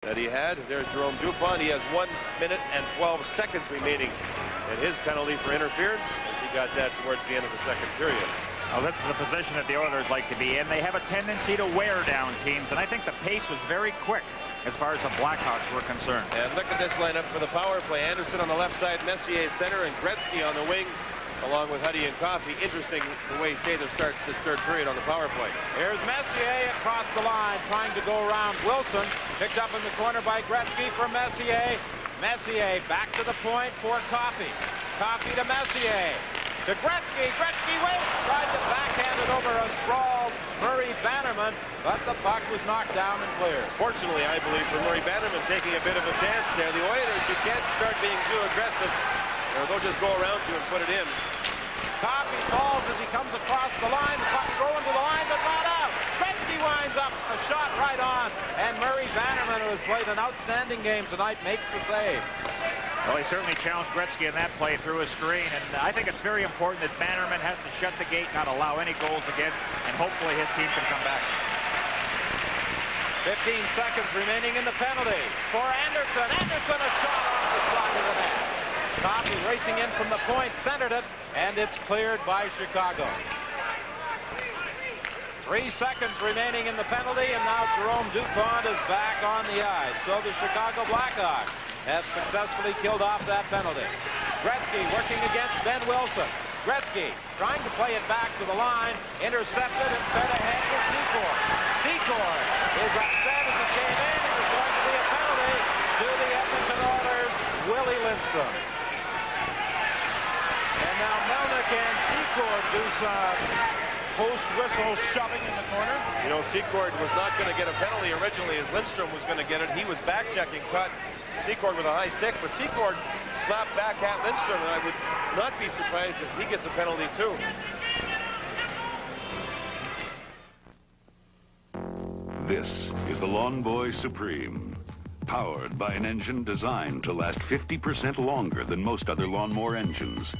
that he had. There's Jerome Dupont. He has 1 minute and 12 seconds remaining in his penalty for interference as he got that towards the end of the second period. Well, this is a position that the Oilers like to be in. They have a tendency to wear down teams, and I think the pace was very quick as far as the Blackhawks were concerned. And look at this lineup for the power play. Anderson on the left side, Messier at center, and Gretzky on the wing, along with Huddy and Coffey. Interesting the way Sather starts this third period on the power play. Here's Messier across the line, trying to go around Wilson. Picked up in the corner by Gretzky for Messier. Messier back to the point for Coffey. Coffey to Messier. To Gretzky. Gretzky waits. Tried to backhand it over a sprawled Murray Bannerman, but the puck was knocked down and cleared. Fortunately, I believe, for Murray Bannerman taking a bit of a chance there. The Oilers, you can't start being too aggressive, or they'll just go around you and put it in. Coffey falls as he comes across the line. The puck going to the line, but not out. Gretzky winds up a shot right on, and Murray Bannerman, who has played an outstanding game tonight, makes the save. Well, he certainly challenged Gretzky in that play through a screen, and I think it's very important that Bannerman has to shut the gate, not allow any goals against, and hopefully his team can come back. 15 seconds remaining in the penalty for Anderson. Anderson, a shot off the side of the net. Coffey racing in from the point, centered it, and it's cleared by Chicago. 3 seconds remaining in the penalty, and now Jerome Dupont is back on the ice. So the Chicago Blackhawks have successfully killed off that penalty. Gretzky working against Ben Wilson. Gretzky trying to play it back to the line, intercepted and fed ahead to Secord. Secord is upset as it came in. It was going to be a penalty to the Edmonton Oilers, Willie Lindstrom. And now Melnick and Secord do some post-whistle shoving in the corner. You know, Secord was not going to get a penalty originally as Lindstrom was going to get it. He was back-checking, caught Secord with a high stick, but Secord slapped back at Lindstrom, and I would not be surprised if he gets a penalty too. This is the Lawn Boy Supreme, powered by an engine designed to last 50% longer than most other lawnmower engines.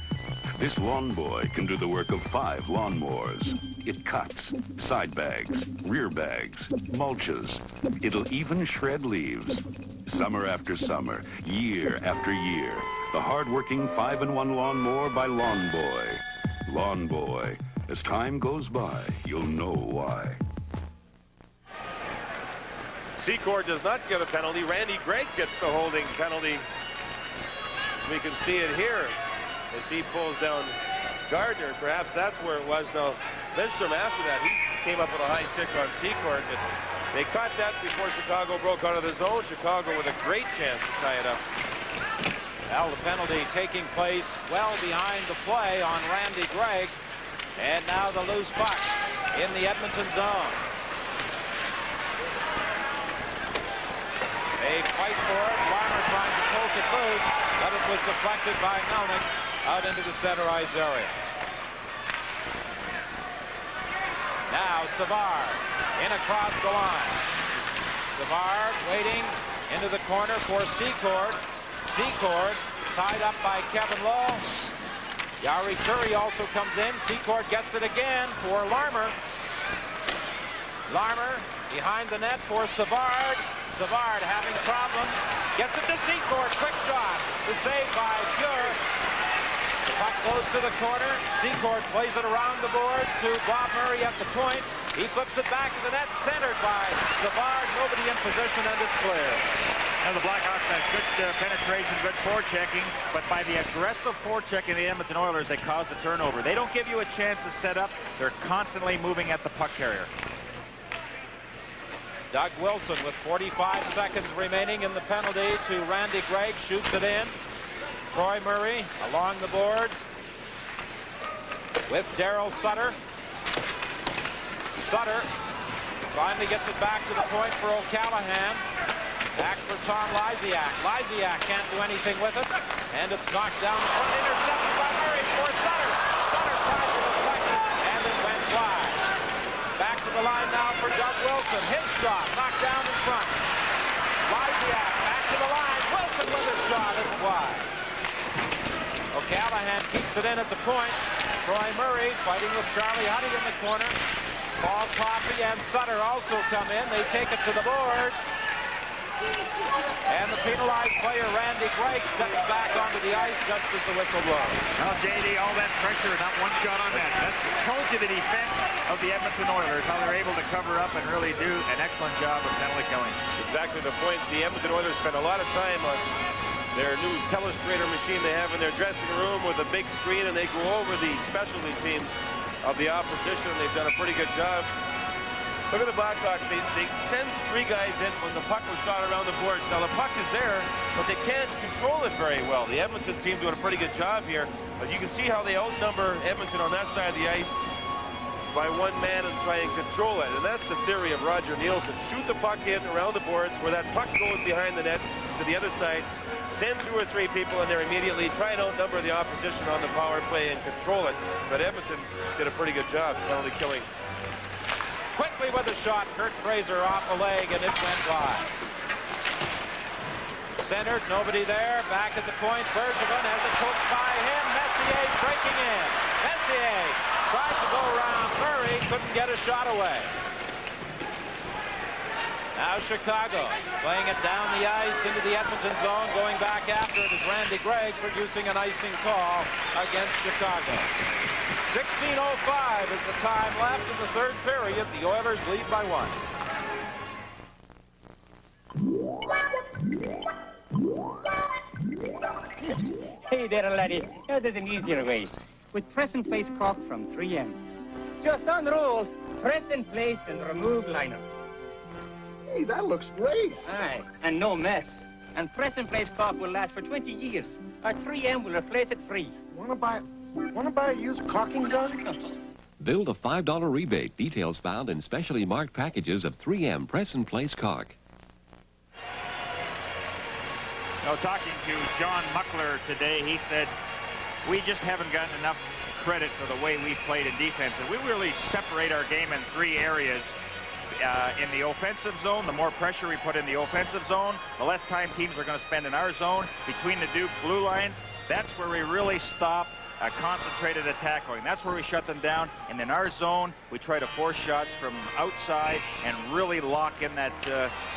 This Lawn Boy can do the work of 5 lawnmowers. It cuts, side bags, rear bags, mulches. It'll even shred leaves. Summer after summer, year after year, the hard-working 5-in-1 lawnmower by Lawn Boy. Lawn Boy. As time goes by, you'll know why. Secord does not get a penalty. Randy Gregg gets the holding penalty. We can see it here as he pulls down Gardner. Perhaps that's where it was. Now, Lindstrom after that, he came up with a high stick on Secord, but they caught that before Chicago broke out of the zone. Chicago with a great chance to tie it up. Well, the penalty taking place well behind the play on Randy Gregg. And now the loose puck in the Edmonton zone. They fight for it. Larmer trying to poke it loose, but it was deflected by Melnick out into the center ice area. Now Savard in across the line. Savard waiting into the corner for Secord. Secord tied up by Kevin Lowe. Yari Curry also comes in. Secord gets it again for Larmer. Larmer behind the net for Savard. Savard having problems. Gets it to Secord. Quick shot. The save by Pure. The puck goes to the corner. Secord plays it around the board to Bob Murray at the point. He flips it back to the net. Centered by Savard. Nobody in position, and it's clear. Now the Blackhawks had good penetration, good forechecking, but by the aggressive forechecking of the Edmonton Oilers, they caused the turnover. They don't give you a chance to set up. They're constantly moving at the puck carrier. Doug Wilson with 45 seconds remaining in the penalty to Randy Gregg. Shoots it in. Troy Murray along the boards with Darryl Sutter. Sutter finally gets it back to the point for O'Callaghan. Back for Tom Lysiak. Lysiak can't do anything with it. And it's knocked down the front. Intercepted by Murray for Sutter. Sutter tried to deflect it, and it went wide. Back to the line now for Doug Wilson. His shot knocked down in front. Lysiak back to the line. Wilson with his shot. It's wide. O'Callaghan keeps it in at the point. Troy Murray fighting with Charlie Huddy in the corner. Paul Coffey and Sutter also come in. They take it to the boards. And the penalized player, Randy Gregg, steps back onto the ice just as the whistle blows. Well, JD, all that pressure, not one shot on net. That tells you the defense of the Edmonton Oilers, how they're able to cover up and really do an excellent job of penalty killing. Exactly the point. The Edmonton Oilers spend a lot of time on their new telestrator machine they have in their dressing room with a big screen, and they go over the specialty teams of the opposition. They've done a pretty good job. Look at the Blackhawks. They send 3 guys in when the puck was shot around the boards. Now, the puck is there, but they can't control it very well. The Edmonton team doing a pretty good job here, but you can see how they outnumber Edmonton on that side of the ice by 1 man and try and control it. And that's the theory of Roger Nielsen. Shoot the puck in around the boards where that puck goes behind the net to the other side. Send 2 or 3 people in there immediately. Try and outnumber the opposition on the power play and control it. But Edmonton did a pretty good job penalty killing. Quickly with a shot, Kurt Fraser off a leg, and it went by. Centered, nobody there. Back at the point, Bergevin has it cooked by him. Messier breaking in. Messier tried to go around Murray, couldn't get a shot away. Now Chicago playing it down the ice into the Edmonton zone. Going back after it is Randy Gregg producing an icing call against Chicago. 16:05 is the time left in the third period. The Oilers lead by 1. Hey there, laddie. Now there's an easier way. With press and place caulk from 3M. Just unroll, press in place, and remove liner. Hey, that looks great. Aye, and no mess. And press and place caulk will last for 20 years. Our 3M will replace it free. Wanna buy a used caulking gun? Build a $5 rebate. Details found in specially marked packages of 3M press and place caulk. Now, talking to John Muckler today, he said, we just haven't gotten enough credit for the way we played in defense. And we really separate our game in 3 areas. In the offensive zone, the more pressure we put in the offensive zone, the less time teams are going to spend in our zone. Between the Duke blue lines, that's where we really stop a concentrated attack going. That's where we shut them down. And in our zone, we try to force shots from outside and really lock in that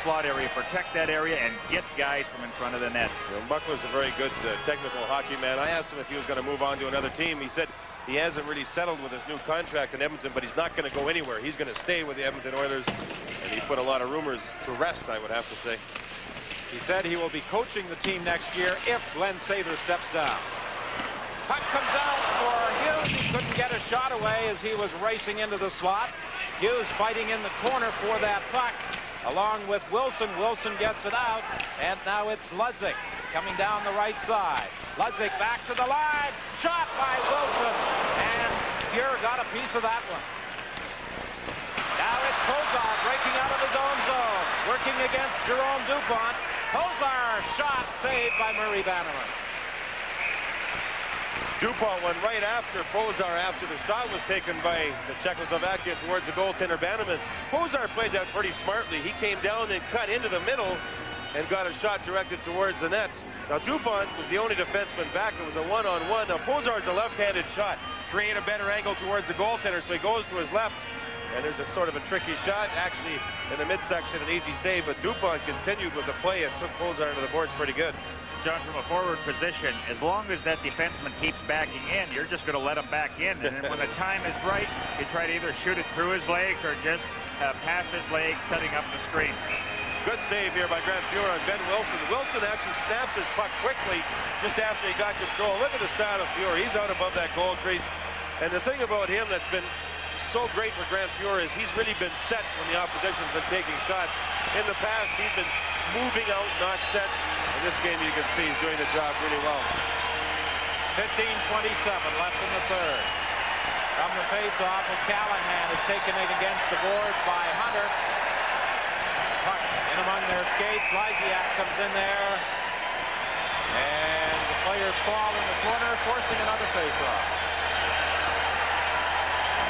slot area, protect that area, and get guys from in front of the net. You know, Buckler's a very good technical hockey man. I asked him if he was going to move on to another team. He said he hasn't really settled with his new contract in Edmonton, but he's not going to go anywhere. He's going to stay with the Edmonton Oilers, and he put a lot of rumors to rest, I would have to say. He said he will be coaching the team next year if Glenn Sather steps down. Puck comes out for Hughes. He couldn't get a shot away as he was racing into the slot. Hughes fighting in the corner for that puck along with Wilson. Wilson gets it out, and now it's Ludzik coming down the right side. Ludzik back to the line. Shot by Wilson, and Fuhr got a piece of that one. Now it's Kozar breaking out of his own zone, working against Jerome Dupont. Kozar shot saved by Murray Bannerman. Dupont went right after Kozar after the shot was taken by the Czechoslovakian towards the goaltender Bannerman. Kozar played that pretty smartly. He came down and cut into the middle and got a shot directed towards the net. Now Dupont was the only defenseman back. It was a one-on-one. Now Kozar's a left-handed shot. Create a better angle towards the goaltender, so he goes to his left. And there's a sort of a tricky shot, actually, in the midsection, an easy save. But Dupont continued with the play and took Kozar into the boards pretty good. John, from a forward position, as long as that defenseman keeps backing in, you're just going to let him back in. And then when the time is right, you try to either shoot it through his legs or just pass his legs, setting up the screen. Good save here by Grant Fuhr on Ben Wilson. Wilson actually snaps his puck quickly just after he got control. Look at the style of Fuhr. He's out above that goal crease. And the thing about him that's been so great for Grant Fuhr is he's really been set when the opposition's been taking shots. In the past, he's been moving out, not set. In this game, you can see he's doing the job really well. 15:27 left in the third. From the faceoff, Callahan is taken it against the boards by Hunter. Puck in among their skates. Lysiak comes in there. And the players fall in the corner, forcing another faceoff.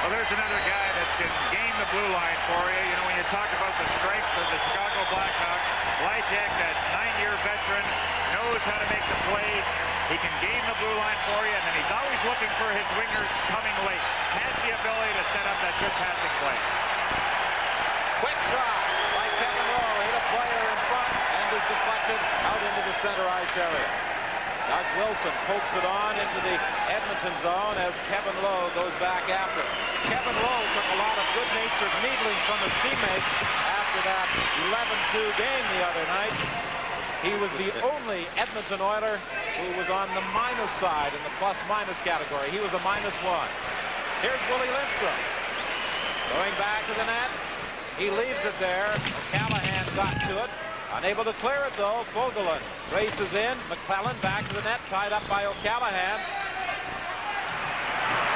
Well, there's another guy that can gain the blue line for you. You know, when you talk about the strengths of the Chicago Blackhawks, Lysiak, that 9-year veteran, knows how to make the plays. He can gain the blue line for you, and then he's always looking for his wingers coming late. Has the ability to set up that good passing play. Quick shot by Kevin Rowe. Hit a player in front and center ice area. Doug Wilson pokes it on into the Edmonton zone as Kevin Lowe goes back after. Kevin Lowe took a lot of good-natured needling from his teammates after that 11-2 game the other night. He was the only Edmonton Oiler who was on the minus side in the plus-minus category. He was a -1. Here's Willie Lindstrom. Going back to the net. He leaves it there. O'Callaghan got to it. Unable to clear it, though. Vogelin races in. McClellan back to the net, tied up by O'Callaghan.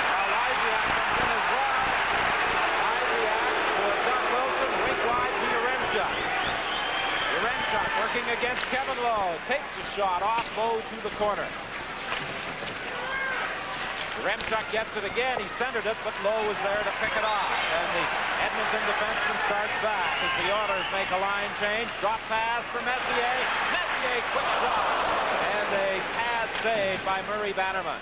Now Lysiak comes in as well. Lysiak for Doug Wilson. Rink wide to Yaremchuk. Yaremchuk working against Kevin Lowe. Takes a shot off Lowe to the corner. Yaremchuk gets it again. He centered it, but Lowe was there to pick it off. And the Edmonton defenseman starts back as the Oilers make a line change. Drop pass for Messier. Messier, quick drop. And a pad save by Murray Bannerman.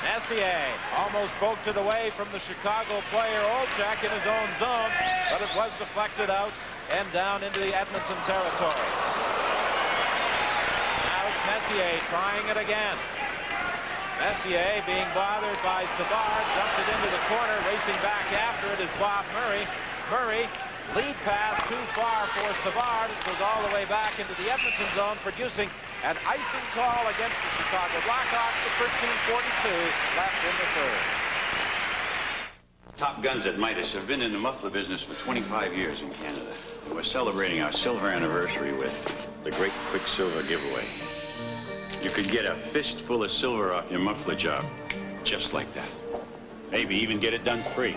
Messier almost poked it away from the Chicago player Olchek in his own zone, but it was deflected out and down into the Edmonton territory. Now it's Messier trying it again. Messier being bothered by Savard, dumped it into the corner, racing back after it is Bob Murray. Murray, lead pass too far for Savard. It goes all the way back into the Edmonton zone, producing an icing call against the Chicago Blackhawks with 13:42 left in the third. Top guns at Midas have been in the muffler business for 25 years in Canada. We're celebrating our silver anniversary with the Great Quicksilver Giveaway. You could get a fistful of silver off your muffler job, just like that. Maybe even get it done free.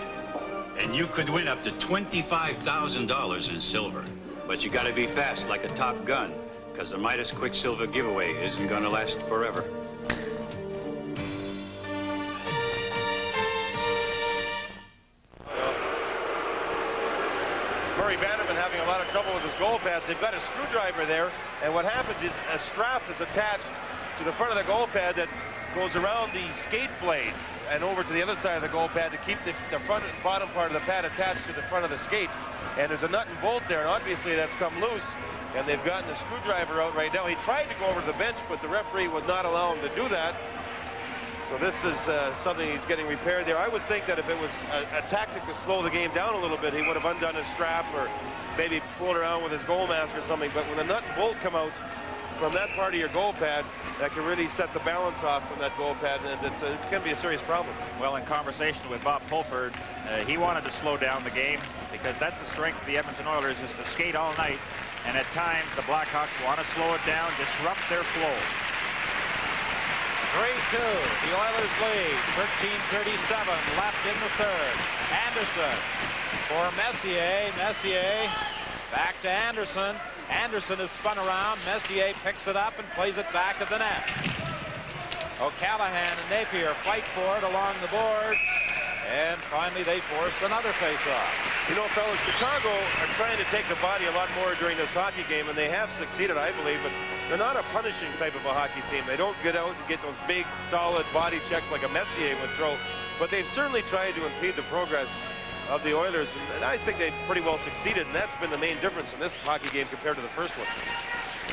And you could win up to $25,000 in silver. But you gotta be fast like a Top Gun, because the Midas Quicksilver Giveaway isn't gonna last forever. Murray Bannerman having a lot of trouble with his goal pads. They've got a screwdriver there, and what happens is a strap is attached to the front of the goal pad that goes around the skate blade and over to the other side of the goal pad to keep the front and bottom part of the pad attached to the front of the skate. And there's a nut and bolt there, and obviously that's come loose, and they've gotten a screwdriver out right now. He tried to go over to the bench, but the referee would not allow him to do that. So this is something he's getting repaired there. I would think that if it was a tactic to slow the game down a little bit, he would have undone his strap or maybe pulled around with his goal mask or something. But when the nut and bolt come out from that part of your goal pad, that can really set the balance off from that goal pad, and it can be a serious problem. Well, in conversation with Bob Pulford, he wanted to slow down the game because that's the strength of the Edmonton Oilers, is to skate all night, and at times the Blackhawks want to slow it down, disrupt their flow. 3-2, the Oilers lead, 13:37 left in the third. Anderson for Messier. Messier back to Anderson. Anderson is spun around. Messier picks it up and plays it back at the net. O'Callaghan and Napier fight for it along the boards. And finally they force another face-off. You know, fellas, Chicago are trying to take the body a lot more during this hockey game, and they have succeeded, I believe, but they're not a punishing type of a hockey team. They don't get out and get those big, solid body checks like a Messier would throw, but they've certainly tried to impede the progress of the Oilers, and I think they've pretty well succeeded, and that's been the main difference in this hockey game compared to the first one.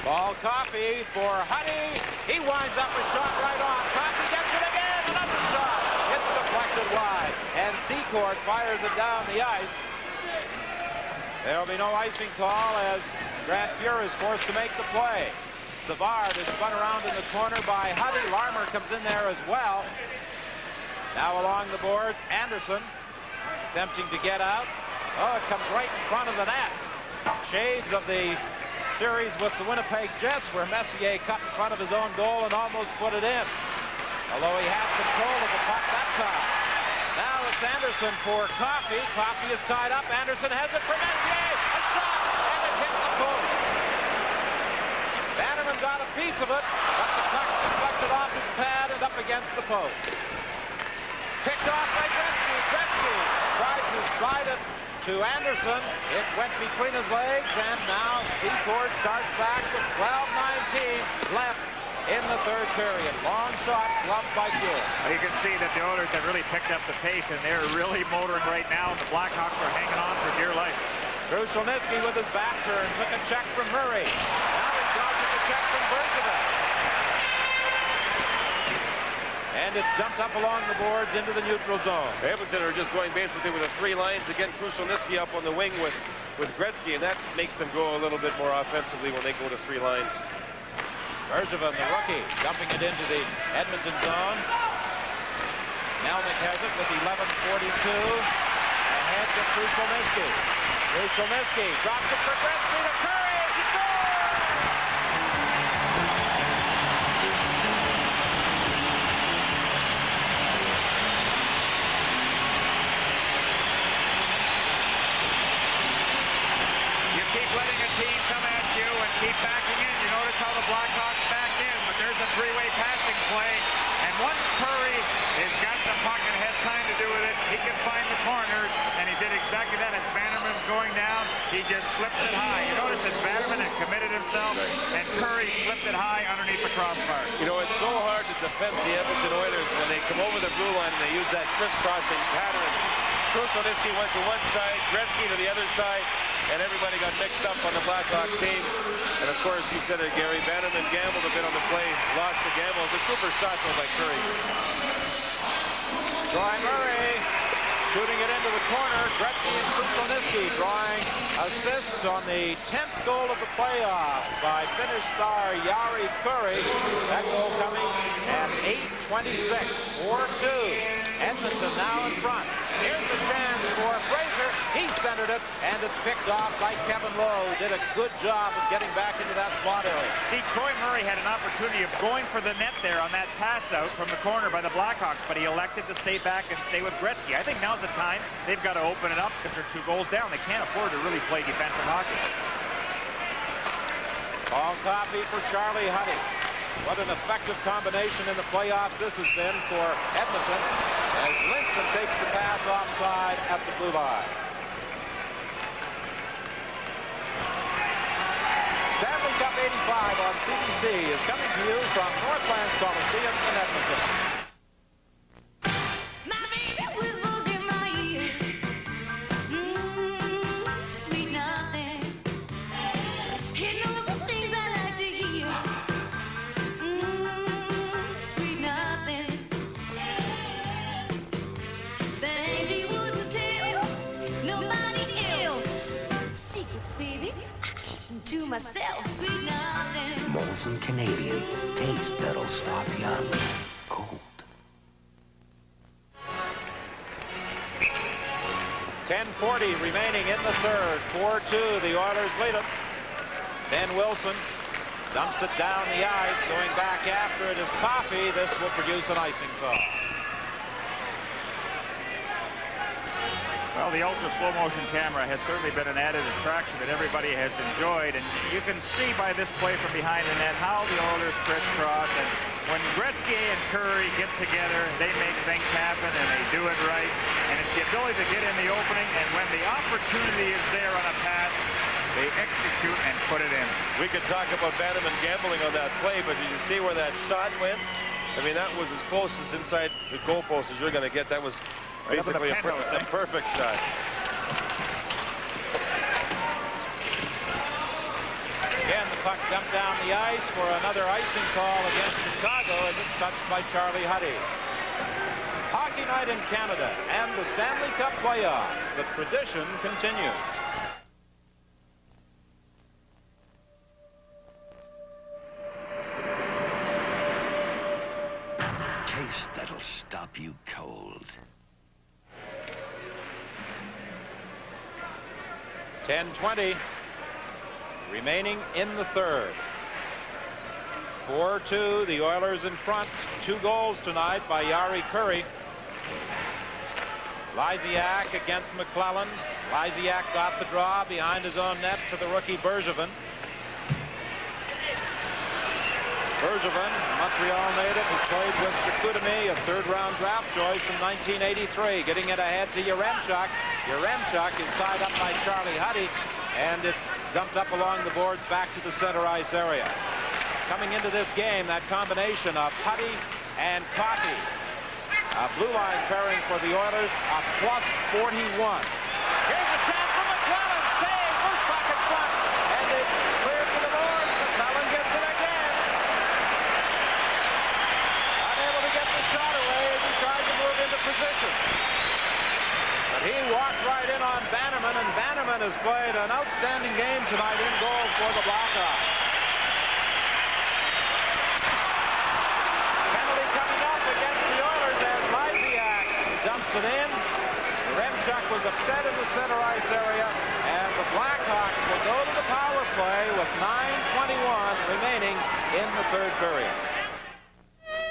Ball Coffey for Huddy. He winds up a shot right on. Coffey gets it again. Another shot. It's deflected wide, and Secord fires it down the ice. There will be no icing call as Grant Fuhr is forced to make the play. Savard is spun around in the corner by Huddy. Larmer comes in there as well. Now along the boards, Anderson attempting to get out. Oh, it comes right in front of the net. Shades of the series with the Winnipeg Jets, where Messier cut in front of his own goal and almost put it in. Although he had control of the puck that time. Now it's Anderson for Coffey. Coffey is tied up. Anderson has it for Messier. A shot, and it hit the post. Bannerman got a piece of it, but the puck deflected off his pad and up against the post. Picked off by Gretzky. Gretzky tried to slide it to Anderson. It went between his legs, and now Secord starts back with 12:19 left in the third period. Long shot, gloved by Fuhr. You can see that the Oilers have really picked up the pace, and they're really motoring right now, and the Blackhawks are hanging on for dear life. Krushelnyski with his back turn took a check from Murray. Now he's got And it's dumped up along the boards into the neutral zone. Edmonton are just going basically with the 3 lines. Again, Krushelnyski up on the wing with Gretzky, and that makes them go a little bit more offensively when they go to 3 lines. Bergevin, the rookie, dumping it into the Edmonton zone. Melnick has it with 11:42. Ahead to Krushelnyski. Krushelnyski drops it for Gretzky to Curry. He scores! You keep letting a team come at you and keep backing in. You notice how the Blackhawks backed in, but there's a 3-way passing play. And once Curry has got the puck and has time to do with it, he can find the corners, and he did exactly that. As Bannerman's going down, he just slipped it high. You notice that Bannerman had committed himself, and Curry slipped it high underneath the crossbar. You know, it's so hard to defend the Edmonton Oilers when they come over the blue line and they use that crisscrossing pattern. Krushelnyski went to one side, Gretzky to the other side, and everybody got mixed up on the Blackhawk team. And of course, you said it, Gary, Bannerman gambled a bit on the play, lost the gamble. It's a super shot though by Curry. Troy Murray shooting it into the corner. Gretzky and Krushelnyski drawing assists on the 10th goal of the playoffs by Finnish star Jari Kurri. That goal coming at 8:26, 4-2. Edmonton now in front. Here's a chance for Fraser. He centered it, and it's picked off by Kevin Lowe. Did a good job of getting back into that slot area. See, Troy Murray had an opportunity of going for the net there on that pass out from the corner by the Blackhawks, but he elected to stay back and stay with Gretzky. I think now's the time they've got to open it up because they're 2 goals down. They can't afford to really play defensive hockey. All copy for Charlie Huddy. What an effective combination in the playoffs this has been for Edmonton as Lindgren takes the pass offside at the blue line. Stanley Cup 85 on CBC is coming to you from Northlands Coliseum in Edmonton. To myself, sweet nothing. Molson Canadian, taste that'll stop you cold. 10:40 remaining in the third. 4-2. The Oilers lead it. Ben Wilson dumps it down the ice. Going back after it is Coffey. This will produce an icing call. Well, the ultra slow motion camera has certainly been an added attraction that everybody has enjoyed, and you can see by this play from behind the net how the Oilers crisscross, and when Gretzky and Curry get together, they make things happen and they do it right, and it's the ability to get in the opening, and when the opportunity is there on a pass, they execute and put it in. We could talk about Bannerman gambling on that play, but did you see where that shot went? I mean, that was as close as inside the goalpost as you're going to get. That was basically a perfect shot. Again, the puck dumped down the ice for another icing call against Chicago as it's touched by Charlie Huddy. Hockey night in Canada and the Stanley Cup playoffs. The tradition continues. Taste that'll stop you cold. 10:20 remaining in the third. 4-2, the Oilers in front. 2 goals tonight by Jari Kurri. Lysiak against McClellan. Lysiak got the draw behind his own net to the rookie Bergevin. Bergevin, Montreal native, who played with Chicoutimi, a 3rd-round draft choice in 1983. Getting it ahead to Yaremchuk. Yaremchuk is tied up by Charlie Huddy, and it's dumped up along the boards back to the center ice area. Coming into this game, that combination of Huddy and Coffey. A blue line pairing for the Oilers, a +41. Here's a chance for McClellan. Save, first puck in front, and it's cleared to the boards. McClellan gets it again. Unable to get the shot Bannerman, and Bannerman has played an outstanding game tonight in goal for the Blackhawks. Penalty coming up against the Oilers as Lysiak dumps it in. Remchuk was upset in the center ice area, and the Blackhawks will go to the power play with 9:21 remaining in the third period.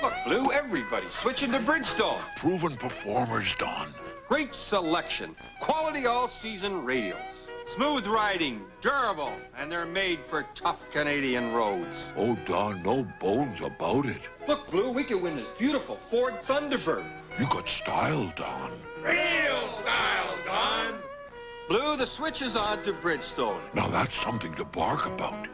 Look, Blue, everybody switching to Bridgestone. Proven performers, Don. Great selection. Quality all-season radials. Smooth riding, durable, and they're made for tough Canadian roads. Oh, Don, no bones about it. Look, Blue, we could win this beautiful Ford Thunderbird. You got style, Don. Real style, Don. Blue, the switch is on to Bridgestone. Now that's something to bark about.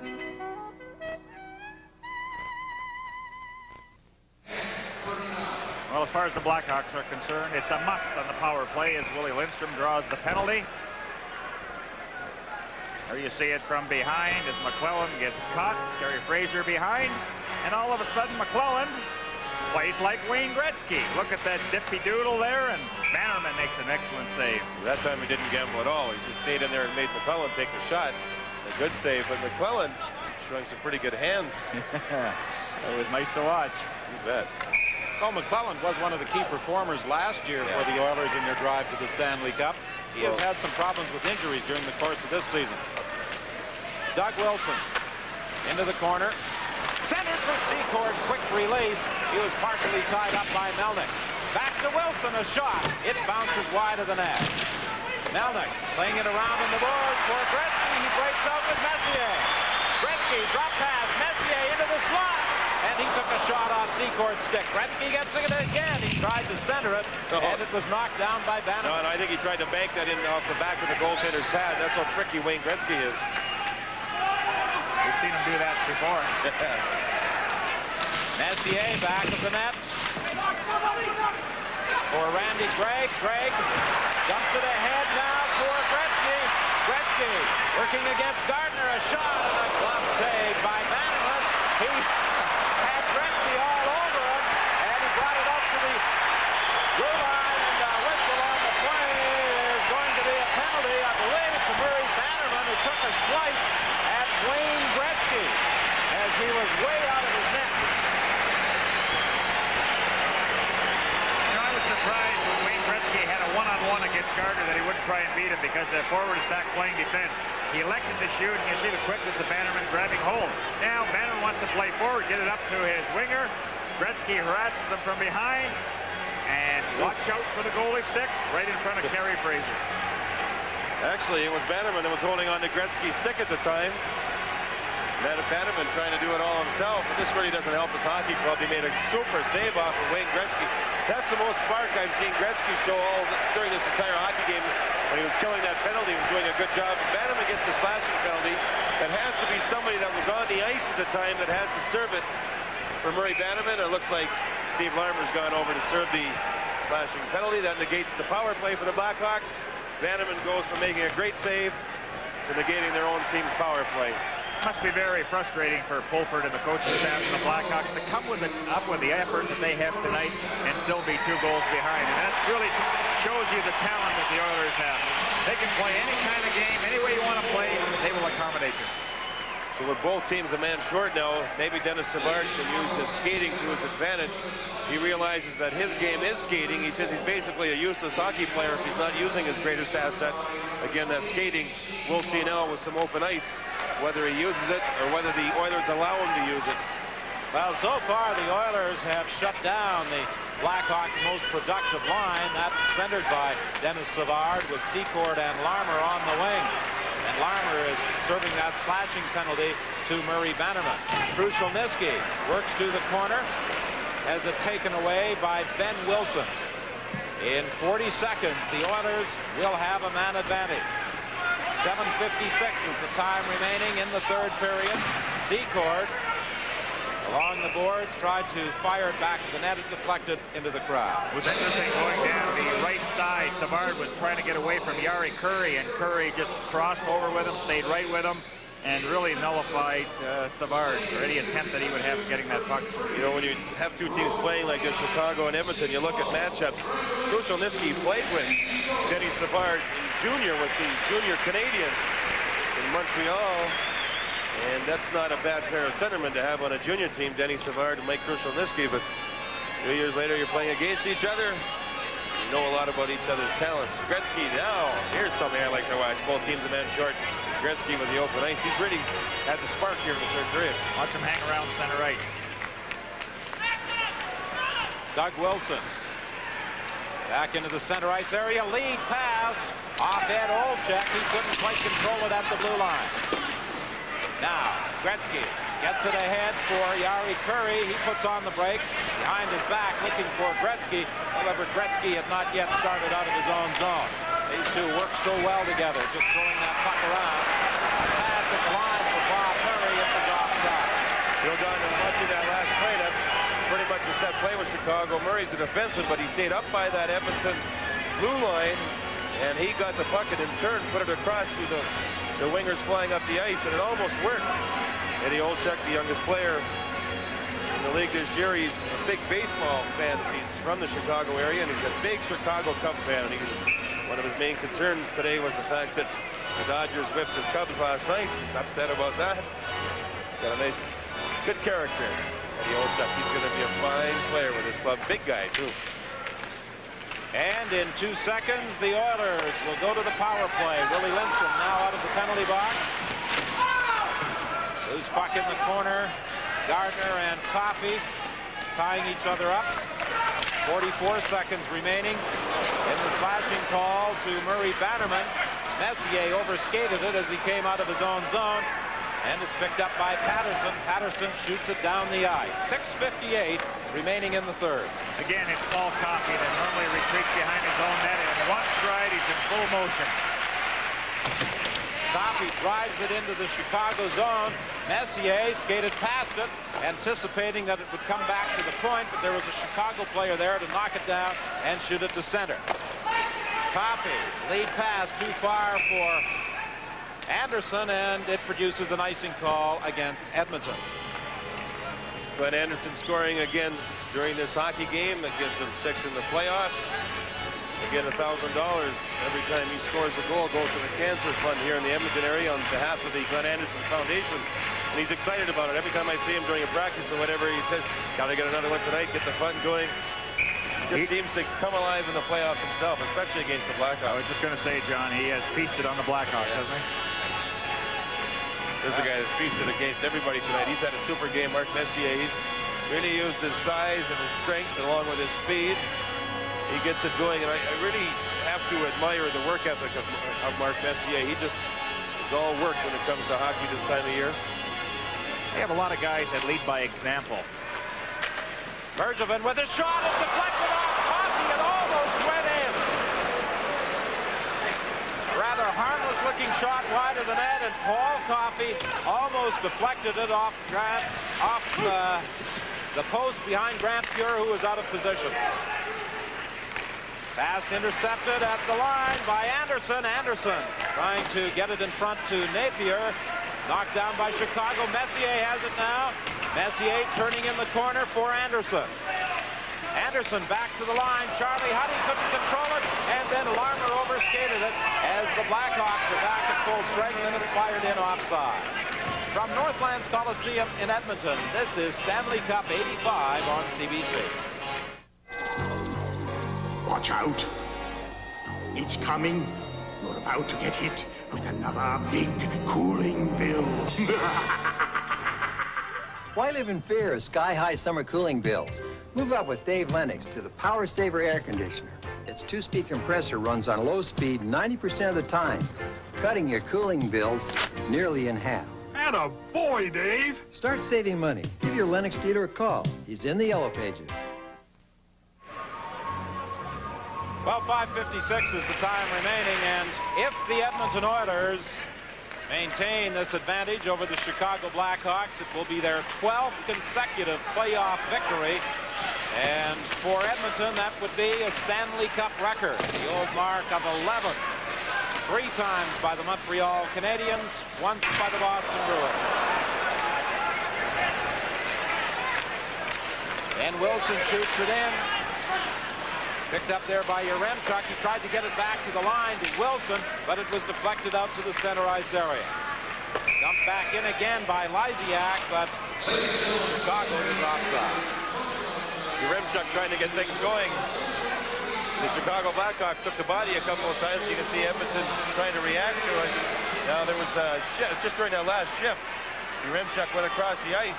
Well, as far as the Blackhawks are concerned, it's a must on the power play as Willie Lindstrom draws the penalty. There you see it from behind as McClellan gets caught. Kerry Fraser behind. And all of a sudden, McClellan plays like Wayne Gretzky. Look at that dippy doodle there, and Bannerman makes an excellent save. That time he didn't gamble at all. He just stayed in there and made McClellan take the shot. A good save, but McClellan showing some pretty good hands. It was nice to watch. You bet. Well, McClellan was one of the key performers last year for the Oilers in their drive to the Stanley Cup. He has had some problems with injuries during the course of this season. Doug Wilson into the corner. Centered for Secord. Quick release. He was partially tied up by Melnick. Back to Wilson. A shot. It bounces wide of the net. Melnick playing it around on the boards for Gretzky. He breaks out with Messier. Gretzky drop pass. Messier into the slot. And he took a shot off Secord's stick. Gretzky gets it again. He tried to center it, and it was knocked down by Bannerman. No, and I think he tried to bank that in off the back of the goaltender's pad. That's how tricky Wayne Gretzky is. We've seen him do that before. Messier back of the net for Randy Gregg. Gregg dumps it ahead now for Gretzky. Gretzky working against Gardner. A shot and a glove save by Bannerman. He had Gretzky all over him, and he brought it up to the blue line, and the whistle on the play is going to be a penalty, I believe, to Murray Bannerman, who took a swipe at Wayne Gretzky as he was way out of his net. You know, I was surprised when Wayne Gretzky had a one-on-one against Gardner that he wouldn't try and beat him because the forward is back playing defense. He elected to shoot, and you see the quickness of Bannerman grabbing hold. Now Bannerman wants to play forward, get it up to his winger. Gretzky harasses him from behind, and watch out for the goalie stick right in front of Kerry Fraser. Actually, it was Bannerman that was holding on to Gretzky's stick at the time. Bannerman trying to do it all himself, but this really doesn't help his hockey club. He made a super save off of Wayne Gretzky. That's the most spark I've seen Gretzky show during this entire hockey game. When he was killing that penalty, he was doing a good job. Bannerman gets the slashing penalty. That has to be somebody that was on the ice at the time that has to serve it for Murray Bannerman. It looks like Steve Larmer's gone over to serve the slashing penalty. That negates the power play for the Blackhawks. Bannerman goes from making a great save to negating their own team's power play. Must be very frustrating for Pulford and the coaching staff and the Blackhawks to come up with the effort that they have tonight and still be 2 goals behind. And that really shows you the talent that the Oilers have. They can play any kind of game, any way you want to play, they will accommodate you. So with both teams a man short now, maybe Dennis Savard can use his skating to his advantage. He realizes that his game is skating. He says he's basically a useless hockey player if he's not using his greatest asset. Again, that skating. We'll see now with some open ice whether he uses it or whether the Oilers allow him to use it. Well, so far the Oilers have shut down the Blackhawks' most productive line. That's centered by Dennis Savard with Secord and Larmer on the wings. And Larmer is serving that slashing penalty to Murray Bannerman. Krushelnyski works to the corner. Has it taken away by Ben Wilson. In 40 seconds, the Oilers will have a man advantage. 7:56 is the time remaining in the third period. Secord along the boards, tried to fire it back to the net. It deflected into the crowd. It was interesting going down the right side. Savard was trying to get away from Yari Curry, and Curry just crossed over with him, stayed right with him, and really nullified Savard for any attempt that he would have getting that puck. You know, when you have 2 teams playing like this, Chicago and Edmonton, you look at matchups. Krushelnyski played with Denny Savard in junior with the junior Canadians in Montreal. And that's not a bad pair of centermen to have on a junior team, Denny Savard and Mike Krushelnyski. But 2 years later, you're playing against each other. You know a lot about each other's talents. Gretzky now, here's something I like to watch. Both teams a man short. Gretzky with the open ice. He's really had the spark here in the third period. Watch him hang around center ice. Doug Wilson back into the center ice area. Lead pass off Ed Olczyk. He couldn't quite control it at the blue line. Now Gretzky gets it ahead for Jari Kurri. He puts on the brakes behind his back looking for Gretzky. However, Gretzky had not yet started out of his own zone. These two work so well together, just throwing that puck around. Pass at the line for Bob Murray. It was offside. Bill Donovan watching that last play. That's pretty much a set play with Chicago. Murray's a defenseman, but he stayed up by that Edmonton blue line, and he got the puck and in turn put it across through the wingers flying up the ice, and it almost worked. Eddie Olczyk, the youngest player in the league this year, he's a big baseball fan. He's from the Chicago area, and he's a big Chicago Cub fan. And one of his main concerns today was the fact that the Dodgers whipped his Cubs last night. He's upset about that. Got a nice, good character. Eddie Olczyk, he's going to be a fine player with his club. Big guy, too. And in 2 seconds, the Oilers will go to the power play. Willie Lindstrom now out of the penalty box. Loose puck in the corner. Gardner and Coffey tying each other up. 44 seconds remaining. In the slashing call to Murray Bannerman. Messier overskated it as he came out of his own zone. And it's picked up by Patterson. Patterson shoots it down the ice. 6:58 remaining in the third. Again, it's Paul Coffey that normally retreats behind his own net. And in one stride, he's in full motion. Coffey drives it into the Chicago zone. Messier skated past it, anticipating that it would come back to the point, but there was a Chicago player there to knock it down and shoot it to center. Coffey, lead pass too far for Anderson, and it produces an icing call against Edmonton. Glenn Anderson scoring again during this hockey game. That gives him 6 in the playoffs. Again, $1,000 every time he scores a goal goes to the cancer fund here in the Edmonton area on behalf of the Glenn Anderson Foundation. And he's excited about it. Every time I see him during a practice or whatever, he says, gotta get another one tonight, get the fun going. Just seems to come alive in the playoffs himself, especially against the Blackhawks. I was just going to say, John, he has feasted on the Blackhawks, hasn't he? There's a guy that's feasted against everybody tonight. He's had a super game, Mark Messier. He's really used his size and his strength along with his speed. He gets it going, and I really have to admire the work ethic of Mark Messier. He just is all work when it comes to hockey this time of year. They have a lot of guys that lead by example. Bergevin with a shot and deflected off Coffey. It almost went in. Rather harmless looking shot wide of the net, and Paul Coffey almost deflected it off the post behind Grant Fuhr, who was out of position. Pass intercepted at the line by Anderson. Anderson trying to get it in front to Napier. Knocked down by Chicago. Messier has it now. Messier turning in the corner for Anderson. Anderson back to the line. Charlie Huddy couldn't control it, and then Larmer overskated it as the Blackhawks are back at full strength, and it's fired in offside. From Northlands Coliseum in Edmonton, this is Stanley Cup 85 on CBC. Watch out. It's coming. You're about to get hit with another big cooling bill. Why live in fear of sky-high summer cooling bills? Move up with Dave Lennox to the Power Saver air conditioner. Its 2-speed compressor runs on low speed 90% of the time, cutting your cooling bills nearly in half. Atta boy, Dave. Start saving money. Give your Lennox dealer a call. He's in the yellow pages. Well, 5:56 is the time remaining, and if the Edmonton Oilers maintain this advantage over the Chicago Blackhawks, it will be their 12th consecutive playoff victory. And for Edmonton, that would be a Stanley Cup record, the old mark of 11. 3 times by the Montreal Canadiens, once by the Boston Bruins. And Wilson shoots it in. Picked up there by Yaremchuk. He tried to get it back to the line to Wilson, but it was deflected out to the center ice area. Dumped back in again by Lysiak, but Chicago was offside. Yaremchuk trying to get things going. The Chicago Blackhawks took the body a couple of times. You can see Edmonton trying to react to it. Now there was a shift just during that last shift. Yaremchuk went across the ice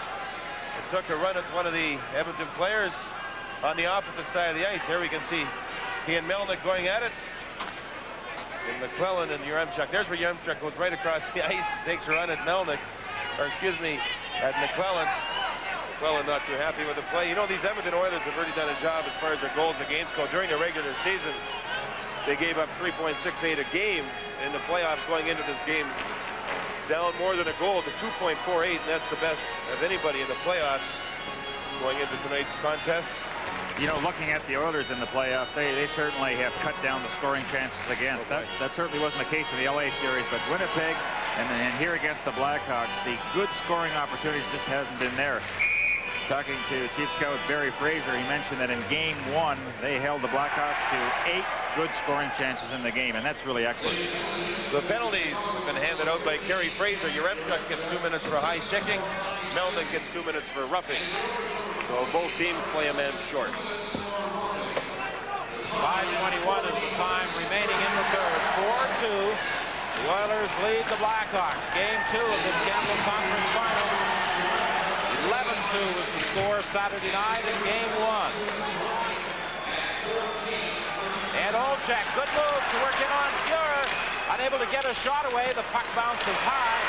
and took a run at one of the Edmonton players on the opposite side of the ice. Here we can see he and Melnick going at it. And McClellan and Yaremchuk. There's where Yaremchuk goes right across the ice and takes a run at Melnick, or excuse me, at McClellan. McClellan not too happy with the play. You know, these Edmonton Oilers have really done a job as far as their goals against go. During the regular season, they gave up 3.68 a game. In the playoffs going into this game, down more than a goal to 2.48, and that's the best of anybody in the playoffs going into tonight's contest. You know, looking at the Oilers in the playoffs, they certainly have cut down the scoring chances against. Okay. That certainly wasn't the case in the LA series, but Winnipeg and here against the Blackhawks, the good scoring opportunities just hasn't been there. Talking to Chief Scout Barry Fraser, he mentioned that in Game 1, they held the Blackhawks to 8 good scoring chances in the game, and that's really excellent. The penalties have been handed out by Kerry Fraser. Yaremchuk gets 2 minutes for high sticking. Melnick gets 2 minutes for roughing. So both teams play a man short. 5:21 is the time remaining in the third. 4-2. The Oilers lead the Blackhawks. Game 2 of this Campbell Conference Final. 11-2 was the score Saturday night in Game 1. And Olczyk, good move to work in on Fuhrer. Unable to get a shot away. The puck bounces high,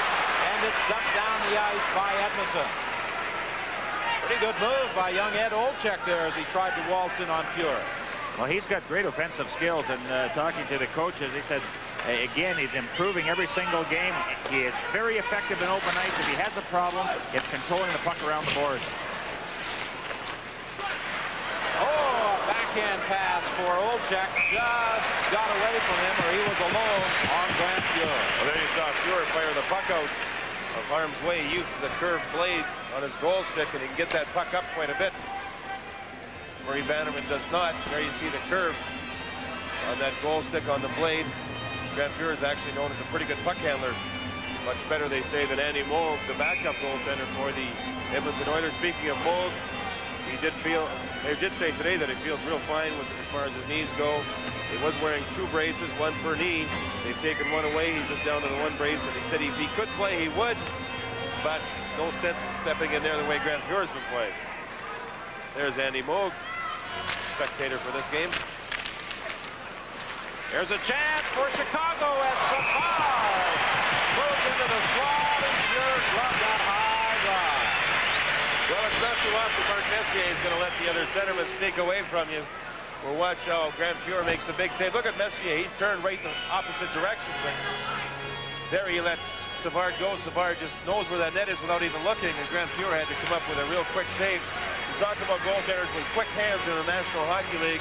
and it's dumped down the ice by Edmonton. Pretty good move by young Ed Olczyk there as he tried to waltz in on Fuhrer. Well, he's got great offensive skills, and talking to the coaches, he said, again, he's improving every single game. He is very effective in open ice. If he has a problem, it's controlling the puck around the boards. Oh, backhand pass for Olczyk. Just got away from him, or he was alone on Grant Fuhrer. Well, there you saw Fuhrer fire the puck out of harm's way. He uses a curved blade on his goal stick, and he can get that puck up quite a bit. Murray Bannerman does not. There you see the curve on that goal stick on the blade. Grant Fuhrer is actually known as a pretty good puck handler. Much better, they say, than Andy Moog, the backup goaltender for the Edmonton Oilers. Speaking of Moog, they did say today that he feels real fine with as far as his knees go. He was wearing 2 braces, 1 per knee. They've taken 1 away. He's just down to the 1 brace, and he said if he could play, he would, but no sense in stepping in there the way Grant Fuhrer's been playing. There's Andy Moog, spectator for this game. There's a chance for Chicago as Savard moved into the slot, and Fuhrer gloved that high drive. Well, it's not too often Mark Messier is going to let the other centerman sneak away from you. We'll watch how Grant Fuhrer makes the big save. Look at Messier. He turned right the opposite direction. There he lets Savard go. Savard just knows where that net is without even looking, and Grant Fuhrer had to come up with a real quick save. We talk about goaltenders with quick hands in the National Hockey League.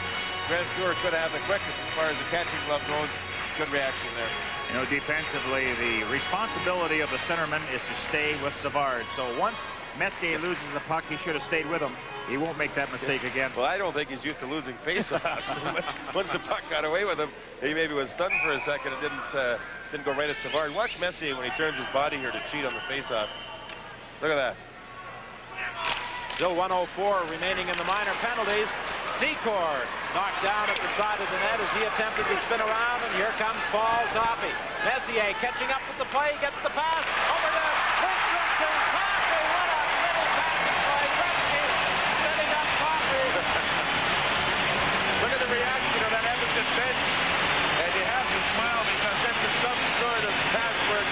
Grant Fuhrer could have the quickness as far as the catching glove goes. Good reaction there. You know, defensively, the responsibility of the centerman is to stay with Savard. So once Messier loses the puck, he should have stayed with him. He won't make that mistake again. Well, I don't think he's used to losing faceoffs. Once the puck got away with him, he maybe was stunned for a second and didn't go right at Savard. Watch Messier when he turns his body here to cheat on the faceoff. Look at that. Still 1:04 remaining in the minor penalties. Secord knocked down at the side of the net as he attempted to spin around, and here comes Paul Toffee. Messier catching up with the play, gets the pass over to Lindstrom to Toffee. What a little passing play. Gretzky setting up Toffee. Look at the reaction of that Edmonton bench, and you have to smile because this is some sort of password.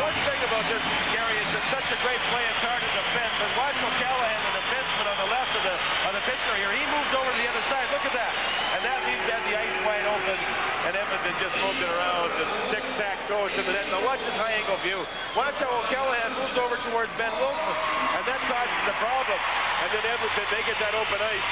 One thing about this, Gary, is it's such a great play. It's hard to defend, but watch O'Callaghan, the defenseman on the left of the picture here. He moves over to the other side. Look at that. And that leaves that the ice wide open, and Edmonton just moved it around and tic-tac-toe to the net. Now watch this high-angle view. Watch how O'Callaghan moves over towards Ben Wilson, and that causes the problem. And then Edmonton, they get that open ice.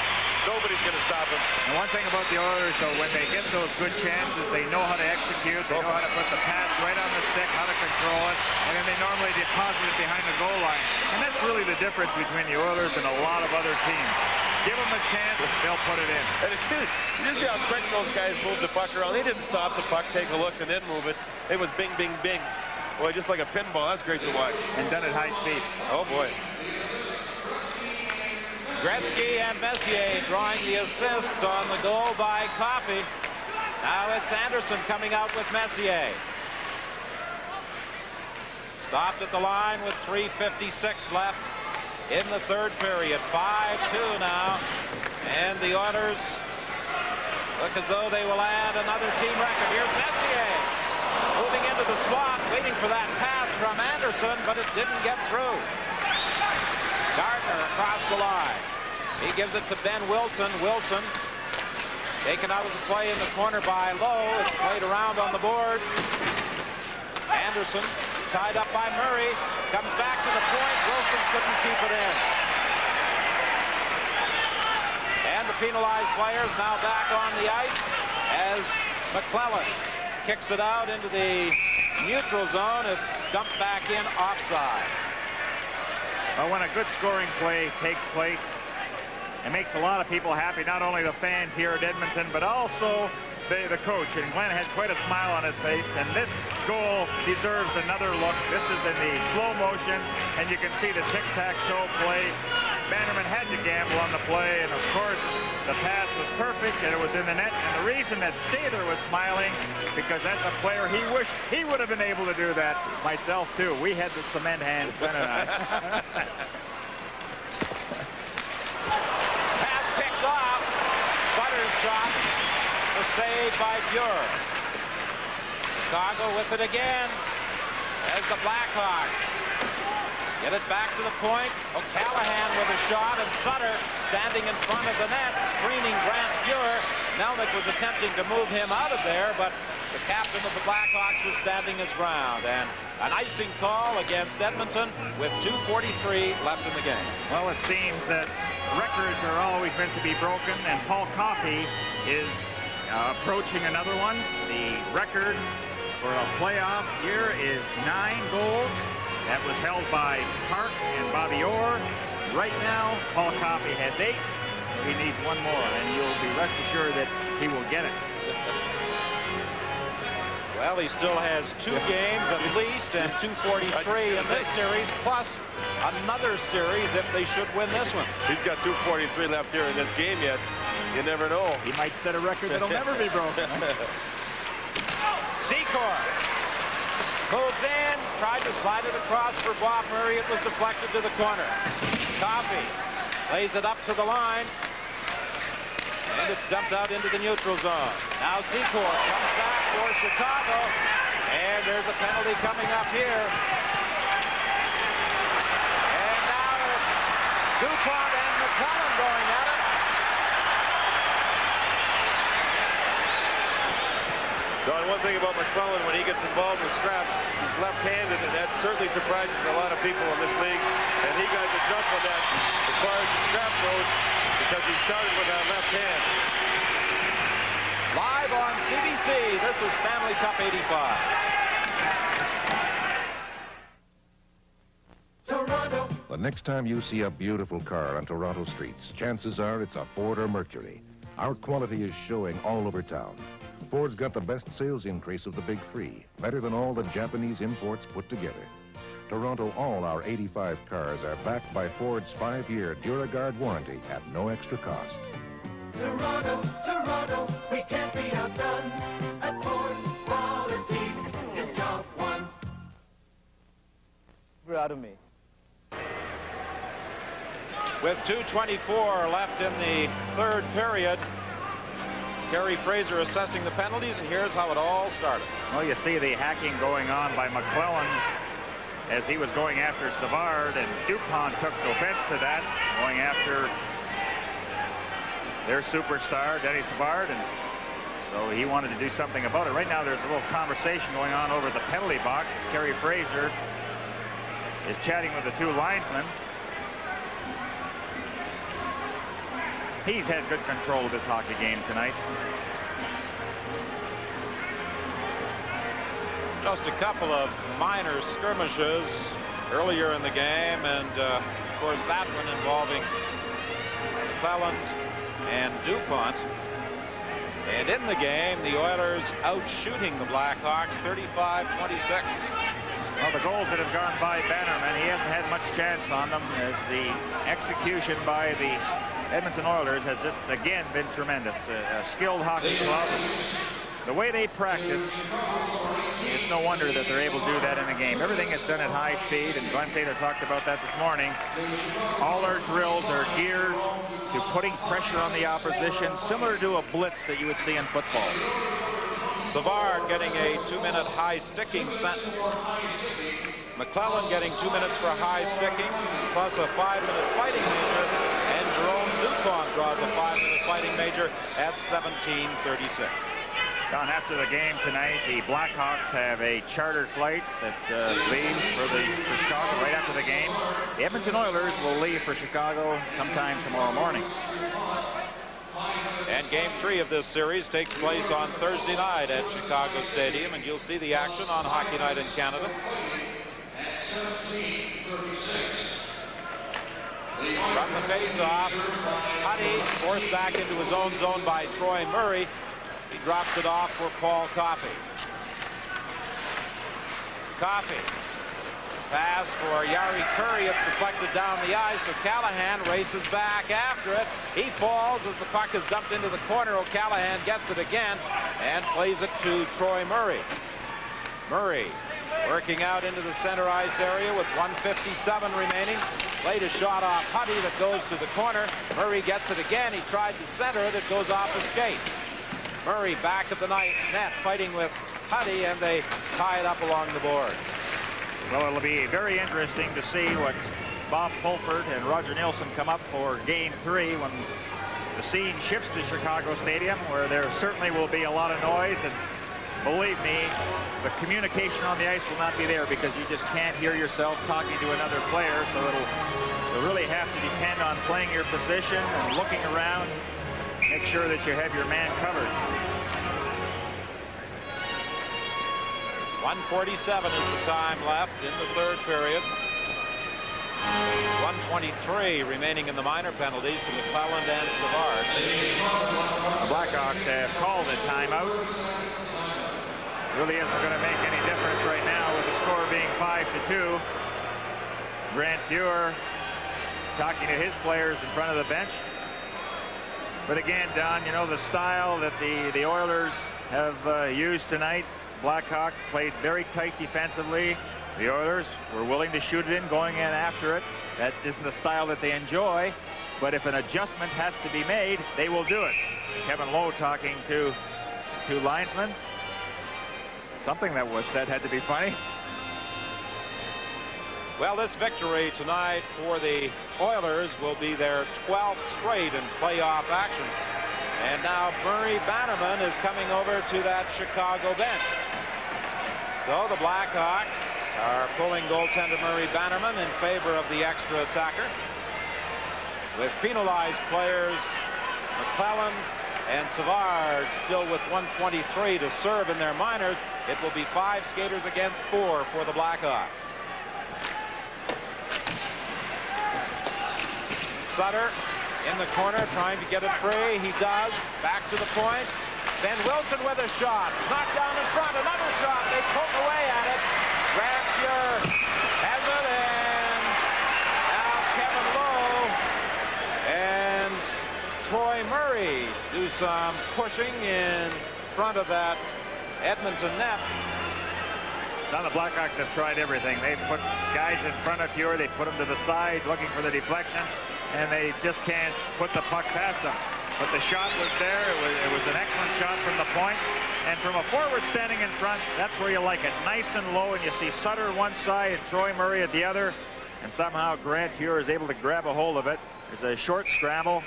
Nobody's going to stop him. And one thing about the Oilers, though, when they get those good chances, they know how to execute. They know how to put the pass right on the stick, how to control it, and then they normally deposit it behind the goal line. And that's really the difference between the Oilers and a lot of other teams. Give them a chance, they'll put it in. And it's you see how quick those guys move the puck around. They didn't stop the puck, take a look, and then move it. It was bing, bing, bing. Boy, just like a pinball. That's great to watch. And done at high speed. Oh, boy. Gretzky and Messier drawing the assists on the goal by Coffey. Now it's Anderson coming out with Messier. Stopped at the line with 3:56 left in the third period. 5-2 now. And the Oilers look as though they will add another team record. Here's Messier moving into the slot, waiting for that pass from Anderson, but it didn't get through. Gardner across the line. He gives it to Ben Wilson. Wilson taken out of the play in the corner by Lowe. It's played around on the boards. Anderson tied up by Murray. Comes back to the point. Wilson couldn't keep it in. And the penalized players now back on the ice as McClellan kicks it out into the neutral zone. It's dumped back in offside. Well, when a good scoring play takes place, it makes a lot of people happy, not only the fans here at Edmonton, but also the coach. And Glenn had quite a smile on his face, and this goal deserves another look. This is in the slow motion, and you can see the tic-tac-toe play. Bannerman had to gamble on the play, and of course, the pass was perfect, and it was in the net. And the reason that Sather was smiling, because as a player, he wished he would have been able to do that. Myself, too. We had the cement hands, Glenn and I. Pass picked off. Sutter's shot. The save by Buer. Chicago with it again as the Blackhawks get it back to the point. O'Callahan with a shot, and Sutter standing in front of the net, screening Grant Buer. Melnick was attempting to move him out of there, but the captain of the Blackhawks was standing his ground. And an icing call against Edmonton with 2:43 left in the game. Well, it seems that records are always meant to be broken, and Paul Coffey is approaching another one. The record for a playoff year is 9 goals. That was held by Park and Bobby Orr. Right now, Paul Coffey has 8, so he needs one more, and you'll be rest assured that he will get it. Well, he still has 2 games at least, and 2:43 in this series, plus another series if they should win this one. He's got 2:43 left here in this game yet. You never know. He might set a record that'll never be broken. Secor moves in, tried to slide it across for Bob Murray. It was deflected to the corner. Coffey lays it up to the line, and it's dumped out into the neutral zone. Now Secor comes back for Chicago, and there's a penalty coming up here. And now it's DuPont and McClellan going at it. Don, one thing about McClellan, when he gets involved with scraps, he's left-handed, and that certainly surprises a lot of people in this league. And he got the jump on that as far as the scrap goes, because he started with that left hand. Live on CBC, this is Stanley Cup 85. Toronto. The next time you see a beautiful car on Toronto streets, chances are it's a Ford or Mercury. Our quality is showing all over town. Ford's got the best sales increase of the big 3, better than all the Japanese imports put together. Toronto, all our 85 cars are backed by Ford's 5-year DuraGuard warranty at no extra cost. Toronto, Toronto, we can't be outdone. At Ford, quality is job one. Proud of me. With 2:24 left in the third period, Kerry Fraser assessing the penalties, and here's how it all started. Well, you see the hacking going on by McClellan as he was going after Savard, and DuPont took offense to that, going after their superstar, Denny Savard, and so he wanted to do something about it. Right now there's a little conversation going on over the penalty box as Kerry Fraser is chatting with the 2 linesmen. He's had good control of this hockey game tonight. Just a couple of minor skirmishes earlier in the game, and of course that one involving McClelland and DuPont. And in the game, the Oilers out-shooting the Blackhawks 35-26. Well, the goals that have gone by Bannerman, he hasn't had much chance on them, as the execution by the Edmonton Oilers has just, again, been tremendous. A skilled hockey club. The way they practice, it's no wonder that they're able to do that in a game. Everything is done at high speed, and Glenn Sater talked about that this morning. All our drills are geared to putting pressure on the opposition, similar to a blitz that you would see in football. Savard getting a 2-minute high sticking sentence. McClelland getting 2 minutes for high sticking, plus a 5-minute fighting major, and Jerome DuPont draws a 5-minute fighting major at 17:36. Don, after the game tonight, the Blackhawks have a chartered flight that leaves for Chicago right after the game. The Edmonton Oilers will leave for Chicago sometime tomorrow morning. And game 3 of this series takes place on Thursday night at Chicago Stadium, and you'll see the action on Hockey Night in Canada. From the face-off, Huddy forced back into his own zone by Troy Murray. He drops it off for Paul Coffey. Coffey. Pass for Yari Curry. It's deflected down the ice, so Callahan races back after it. He falls as the puck is dumped into the corner. O'Callahan gets it again and plays it to Troy Murray. Murray working out into the center ice area with 1:57 remaining. Played a shot off Huddy that goes to the corner. Murray gets it again. He tried to center it. It goes off a skate. Murray back at the net fighting with Huddy, and they tie it up along the board. Well, it'll be very interesting to see what Bob Fulford and Roger Nielsen come up for game 3 when the scene shifts to Chicago Stadium, where there certainly will be a lot of noise. And believe me, the communication on the ice will not be there, because you just can't hear yourself talking to another player. So you'll really have to depend on playing your position and looking around. Make sure that you have your man covered. 1:47 is the time left in the third period. 1:23 remaining in the minor penalties to McClelland and Savard. The Blackhawks have called a timeout. Really isn't going to make any difference right now with the score being 5-2. Grant Fuhr talking to his players in front of the bench. But again, Don, you know, the style that the Oilers have used tonight, Blackhawks played very tight defensively. The Oilers were willing to shoot it in, going in after it. That isn't the style that they enjoy, but if an adjustment has to be made, they will do it. Kevin Lowe talking to linesmen. Something that was said had to be funny. Well, this victory tonight for the Oilers will be their 12th straight in playoff action. And now Murray Bannerman is coming over to that Chicago bench. So the Blackhawks are pulling goaltender Murray Bannerman in favor of the extra attacker. With penalized players McClelland and Savard still with 1:23 to serve in their minors, it will be 5 skaters against 4 for the Blackhawks. Sutter in the corner trying to get it free. He does. Back to the point. Ben Wilson with a shot. Knocked down in front. Another shot. They poke away at it. Grant Fuhr has it, and now Kevin Lowe and Troy Murray do some pushing in front of that Edmonton net. Now the Blackhawks have tried everything. They put guys in front of Fuhr. They put them to the side looking for the deflection, and they just can't put the puck past them. But the shot was there. It was an excellent shot from the point. And from a forward standing in front, that's where you like it. Nice and low, and you see Sutter one side and Troy Murray at the other. And somehow Grant Fuhr is able to grab a hold of it. There's a short scramble.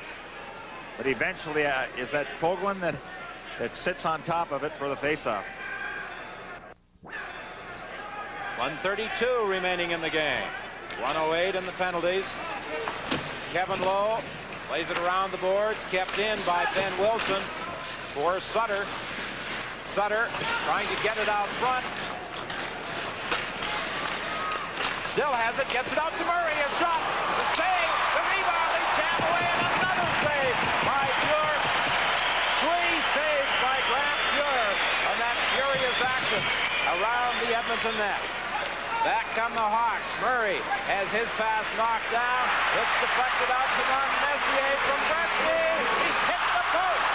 But eventually, is that Foglin that sits on top of it for the faceoff. 1:32 remaining in the game. 1:08 in the penalties. Kevin Lowe plays it around the boards, kept in by Ben Wilson for Sutter. Sutter trying to get it out front. Still has it, gets it out to Murray. A shot, the save, the rebound, they jam away, and another Edmonton net. Back come the Hawks. Murray has his pass knocked down. It's deflected out to Martin Messier from Gretzky. He hit the post.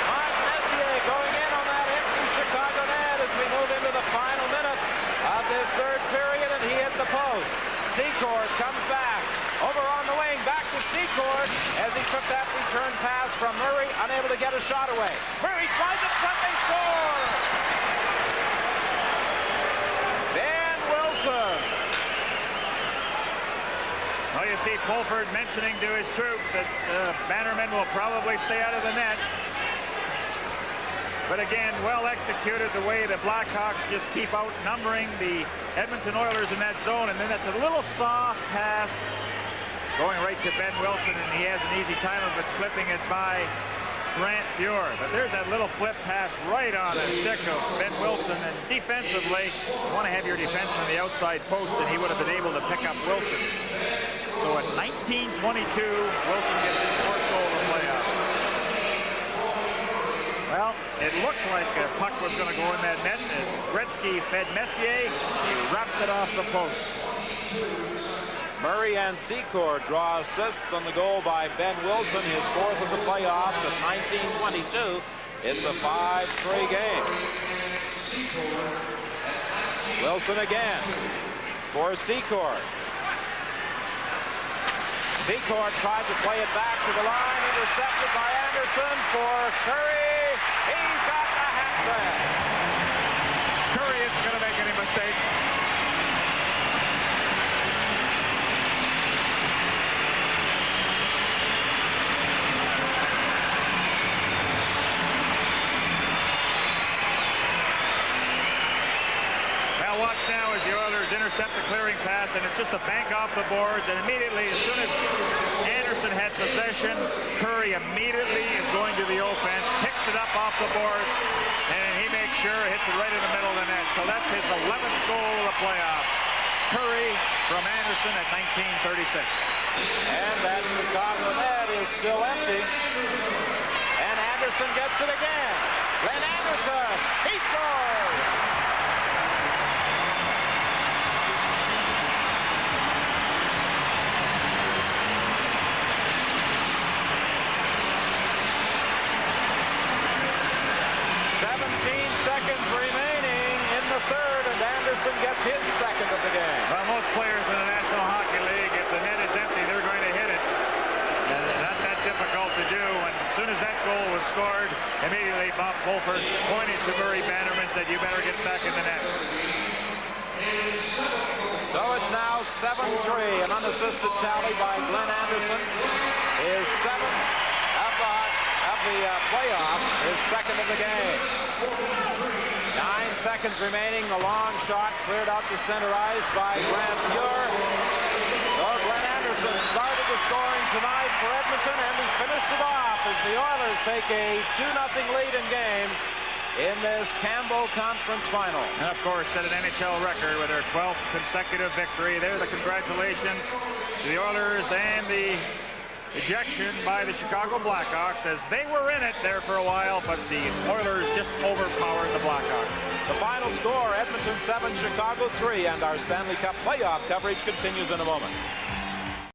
Martin Messier going in on that empty Chicago net as we move into the final minute of this third period, and he hit the post. Secord comes back. Over on the wing, back to Secord as he took that return pass from Murray, unable to get a shot away. Murray slides in front, they score! Ben Wilson. Well, you see Pulford mentioning to his troops that Bannerman will probably stay out of the net. But again, well executed the way the Blackhawks just keep outnumbering the Edmonton Oilers in that zone. And then that's a little soft pass going right to Ben Wilson, and he has an easy time of it, slipping it by Grant Fuhr. But there's that little flip pass right on the stick of Ben Wilson. And defensively, you want to have your defenseman on the outside post, and he would have been able to pick up Wilson. So at 19:22, Wilson gets his fourth goal in the playoffs. Well, it looked like a puck was going to go in that net as Gretzky fed Messier. He wrapped it off the post. Murray and Secord draw assists on the goal by Ben Wilson, his fourth of the playoffs at 19:22. It's a 5-3 game. Wilson again for Secord. Secord tried to play it back to the line, intercepted by Anderson for Curry. He's got the hat trick. Curry isn't going to make any mistake. Watch now as the Oilers intercept the clearing pass, and it's just a bank off the boards, and immediately, as soon as Anderson had possession, Curry immediately is going to the offense, picks it up off the boards, and he makes sure it hits it right in the middle of the net. So that's his 11th goal of the playoffs. Curry from Anderson at 19:36. And that Chicago net is still empty. And Anderson gets it again. Glenn Anderson, he scores! Seconds remaining in the third, and Anderson gets his second of the game. Well, most players in the National Hockey League, if the net is empty, they're going to hit it. And it's not that difficult to do. And as soon as that goal was scored, immediately Bob Pulford pointed to Murray Bannerman and said, "You better get back in the net." So it's now 7-3, an unassisted tally by Glenn Anderson. His seventh of the playoffs, his second of the game. 9 seconds remaining. The long shot cleared out to center ice by Grant Fuhr. So Glenn Anderson started the scoring tonight for Edmonton, and he finished it off as the Oilers take a 2-0 lead in games in this Campbell Conference Final. And of course, set an NHL record with their 12th consecutive victory. There, the congratulations to the Oilers and the ejection by the Chicago Blackhawks, as they were in it there for a while, but the Oilers just overpowered the Blackhawks. The final score, Edmonton 7, Chicago 3, and our Stanley Cup playoff coverage continues in a moment.